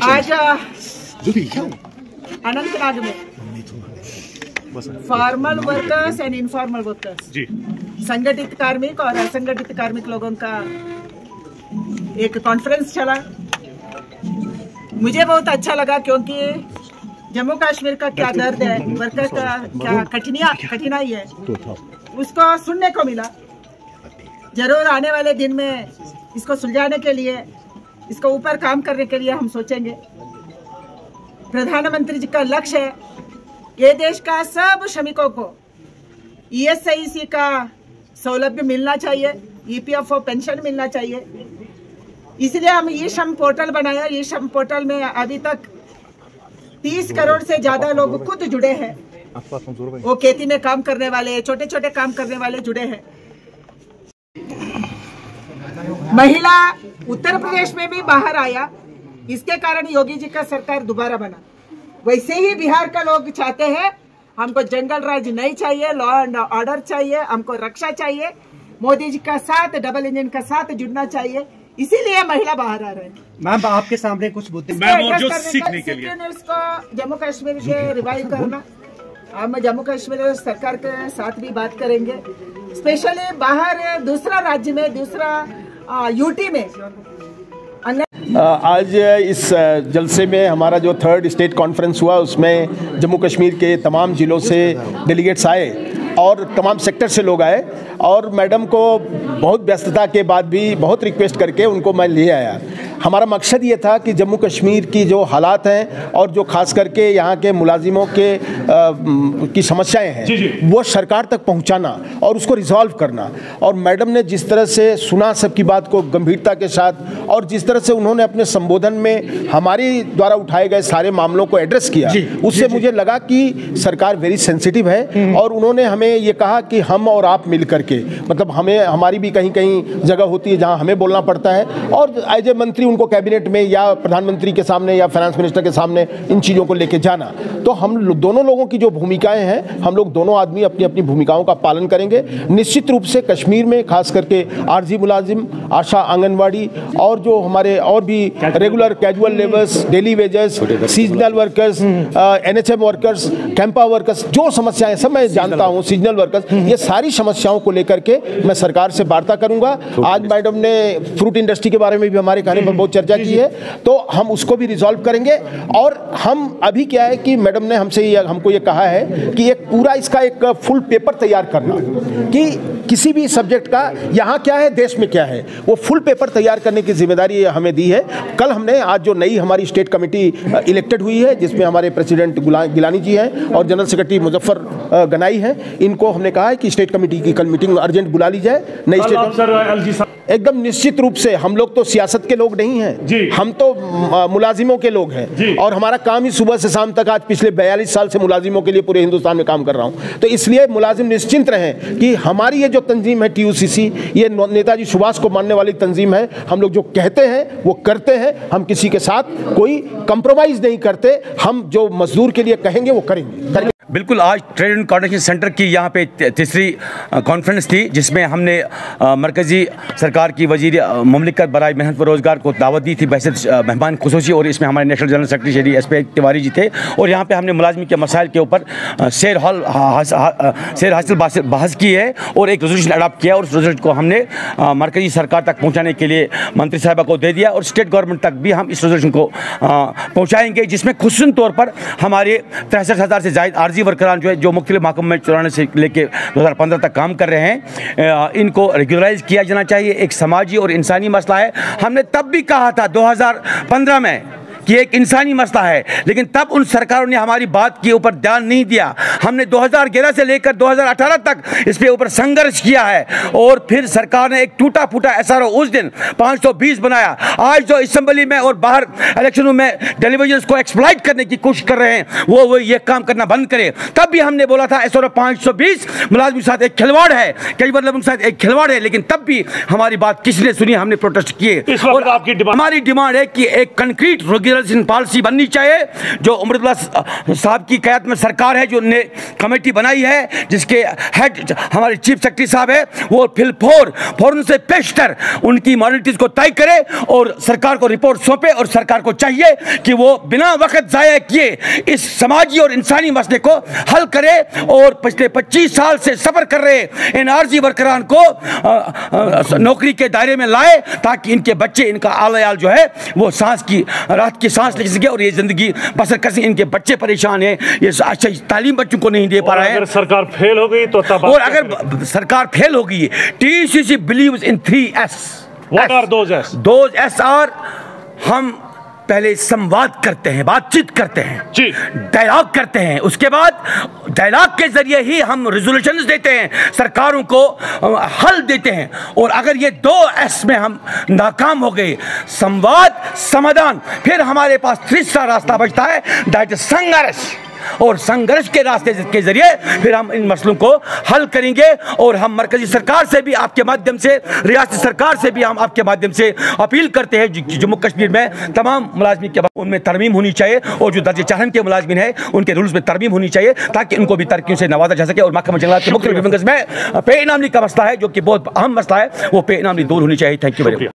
आज अनंतनाग में formal workers and informal workers जी, संगठित कार्मिक और असंगठित कार्मिक लोगों का एक कॉन्फ्रेंस चला। मुझे बहुत अच्छा लगा क्योंकि जम्मू कश्मीर का क्या दर्द है, वर्कर का क्या कठिनाई है, उसको सुनने को मिला। जरूर आने वाले दिन में इसको सुलझाने के लिए, इसको ऊपर काम करने के लिए हम सोचेंगे। प्रधानमंत्री जी का लक्ष्य है ये देश का सब श्रमिकों को ESIC का सौलभ्य मिलना चाहिए, EPFO पेंशन मिलना चाहिए। इसलिए हम ई श्रम पोर्टल बनाया। ई श्रम पोर्टल में अभी तक 30 करोड़ से ज्यादा लोग खुद जुड़े हैं। वो खेती में काम करने वाले, छोटे छोटे काम करने वाले जुड़े हैं। महिला उत्तर प्रदेश में भी बाहर आया, इसके कारण योगी जी का सरकार दोबारा बना। वैसे ही बिहार का लोग चाहते हैं हमको जंगल राज नहीं चाहिए, लॉ एंड ऑर्डर चाहिए, हमको रक्षा चाहिए। मोदी जी का साथ, डबल इंजन का साथ जुड़ना चाहिए, इसीलिए महिला बाहर आ रहे हैं। मैम आपके सामने कुछ मुद्दे सीखने के लिए न्यूज़ को जम्मू कश्मीर के रिवाइव करना, हम जम्मू कश्मीर सरकार के साथ भी बात करेंगे। स्पेशली बाहर दूसरा राज्य में, दूसरा यूटी में आज इस जलसे में हमारा जो 3rd स्टेट कॉन्फ्रेंस हुआ उसमें जम्मू कश्मीर के तमाम ज़िलों से डेलीगेट्स आए और तमाम सेक्टर से लोग आए और मैडम को बहुत व्यस्तता के बाद भी बहुत रिक्वेस्ट करके उनको मैं ले आया। हमारा मकसद ये था कि जम्मू कश्मीर की जो हालात हैं और जो खास करके यहाँ के मुलाजिमों की समस्याएं हैं वो सरकार तक पहुँचाना और उसको रिजॉल्व करना। और मैडम ने जिस तरह से सुना सबकी बात को गंभीरता के साथ और जिस तरह से उन्होंने अपने संबोधन में हमारी द्वारा उठाए गए सारे मामलों को एड्रेस किया, उससे मुझे लगा कि सरकार वेरी सेंसिटिव है। और उन्होंने हमें ये कहा कि हम और आप मिल करके, मतलब हमारी भी कहीं कहीं जगह होती है जहाँ हमें बोलना पड़ता है और एज ए मंत्री उनको कैबिनेट में या प्रधानमंत्री के सामने या फाइनेंस मिनिस्टर के सामने इन चीज़ों को लेके जाना। तो हम दोनों लोगों की जो भूमिकाएं हैं, हम लोग दोनों आदमी अपनी अपनी भूमिकाओं का पालन करेंगे। निश्चित रूप से कश्मीर में खास करके आरजी मुलाजिम, आशा, आंगनवाड़ी और जो हमारे और भी regular casual labours, daily wagers, seasonal workers, NHM workers, Campa workers, जो समस्याएं सब मैं जानता हूँ, सीजनल वर्कर्स, ये सारी समस्याओं को लेकर के मैं सरकार से वार्ता करूंगा। आज मैडम ने फ्रूट इंडस्ट्री के बारे में भी हमारे कहने पर बहुत चर्चा की है, तो हम उसको भी रिजॉल्व करेंगे। और हम अभी क्या है कि मैडम ने हमको ये कहा है कि एक पूरा इसका एक फुल पेपर तैयार करना कि किसी भी सब्जेक्ट का यहाँ क्या है, देश में क्या है, वो फुल पेपर तैयार करने की जिम्मेदारी हमें दी है। कल हमने आज जो नई हमारी स्टेट कमेटी इलेक्टेड हुई है, जिसमें हमारे प्रेसिडेंट गिलानी जी हैं और जनरल सेक्रेटरी मुजफ्फर गनाई हैं, इनको हमने कहा है कि स्टेट कमेटी की कल मीटिंग अर्जेंट बुला ली जाए। नई स्टेट एकदम निश्चित रूप से, हम लोग तो सियासत के लोग नहीं हैं, हम तो मुलाजिमों के लोग हैं और हमारा काम ही सुबह से शाम तक आज पिछले 42 साल से मुलाजिमों के लिए पूरे हिंदुस्तान में काम कर रहा हूं। तो इसलिए मुलाजिम निश्चिंत रहें कि हमारी ये जो तंजीम है TUCC, ये नेताजी सुभाष को मानने वाली तंजीम है। हम लोग जो कहते हैं वो करते हैं, हम किसी के साथ कोई कंप्रोमाइज़ नहीं करते, हम जो मजदूर के लिए कहेंगे वो करेंगे। बिल्कुल, आज ट्रेड एंड कोऑर्डिनेशन सेंटर की यहाँ पे तीसरी कॉन्फ्रेंस थी, जिसमें हमने मरकज़ी सरकार की वज़ीर मुमलिकत बराए मेहनत व रोज़गार को दावत दी थी बहैसियत मेहमान खुसूसी, और इसमें हमारे national general secretary Shri SP Tiwari ji थे। और यहाँ पे हमने मुलाजमी के मसाइल के ऊपर शेर हासिल बहस की है और एक रेजोल्यूशन अडॉप्ट किया और उस रेजोल्यूशन को हमने मरकज़ी सरकार तक पहुँचाने के लिए मंत्री साहिबा को दे दिया और स्टेट गवर्नमेंट तक भी हम इस रेजोल्यूशन को पहुँचाएँगे, जिसमें खुसूसन तौर पर हमारे 63,000 से ज़ायद आर्जी वर्करान जो मुख्तलिफ महकमों में 94 से लेके 2015 तक काम कर रहे हैं, इनको रेगुलराइज किया जाना चाहिए। एक समाजी और इंसानी मसला है। हमने तब भी कहा था 2015 में कि एक इंसानी मसला है, लेकिन तब उन सरकारों ने हमारी बात के ऊपर ध्यान नहीं दिया। हमने 2011 से लेकर 2018 तक इस पे ऊपर संघर्ष किया है और फिर सरकार ने एक टूटा फूटा SRO उस दिन 520 बनाया। आज जो असेंबली में और बाहर इलेक्शनों में टेलीविजन को एक्सप्लॉइट करने की कोशिश कर रहे हैं, वो ये काम करना बंद करें। तब भी हमने बोला था SRO 520 मुलाजिम के साथ एक खिलवाड़ है, कई मतलब के साथ एक खिलवाड़ है, लेकिन तब भी हमारी बात किसने सुनी? हमने प्रोटेस्ट किए। और हमारी डिमांड है कि एक कंक्रीट जल्द पॉलिसी बननी चाहिए। जो उमरुल्लाह साहब की क़यादत में सरकार है, जो ने कमेटी बनाई है, जिसके हेड हमारे चीफ सेक्रेटरी साहब है, वो फौरन से पेशतर उनकी मॉडलिटीज़ को तय करे और सरकार को रिपोर्ट सौंपे। और सरकार को चाहिए कि वो बिना वक्त ज़ाया किए इस समाजी और इंसानी मसले को हल करे और पिछले 25 साल से सफ़र कर रहे एनआरजी वर्करान को नौकरी के दायरे में लाए, ताकि इनके बच्चे, इनका आल जो है वो रात की सांस ले सके और ये ज़िंदगी बसर कर सके। इनके बच्चे परेशान हैं, ये अच्छी तालीम बच्चों को नहीं दे पा रहे हैं। अगर सरकार फेल हो गई तो तब, और अगर सरकार फेल हो गई, TUCC believes in 3S. What are those S? Those S are, हम पहले संवाद करते हैं, बातचीत करते हैं जी, डायलॉग करते हैं, उसके बाद डायलॉग के जरिए ही हम रेजोल्यूशंस देते हैं, सरकारों को हल देते हैं। और अगर ये 2S में हम नाकाम हो गए, संवाद, समाधान, फिर हमारे पास तीसरा रास्ता बचता है, दैट इज संघर्ष। और संघर्ष के रास्ते के जरिए फिर हम इन मसलों को हल करेंगे। और हम मरकजी सरकार से भी आपके माध्यम से, रियासती सरकार से भी हम आपके माध्यम से अपील करते हैं, जम्मू कश्मीर में तमाम मुलाजमीन के बाद उनमें तरमीम होनी चाहिए और जो दर्जे चाहन के मुलाजमीन हैं उनके रूल्स में तरमीम होनी चाहिए, ताकि उनको भी तरक्कियों से नवाजा जा सके। और महकमा जंगलात के मुख्तलिफ विभागों में पे इनामी का मसला है, जो कि बहुत अहम मसला है, वो पे इनामी दूर होनी चाहिए। Thank you very much.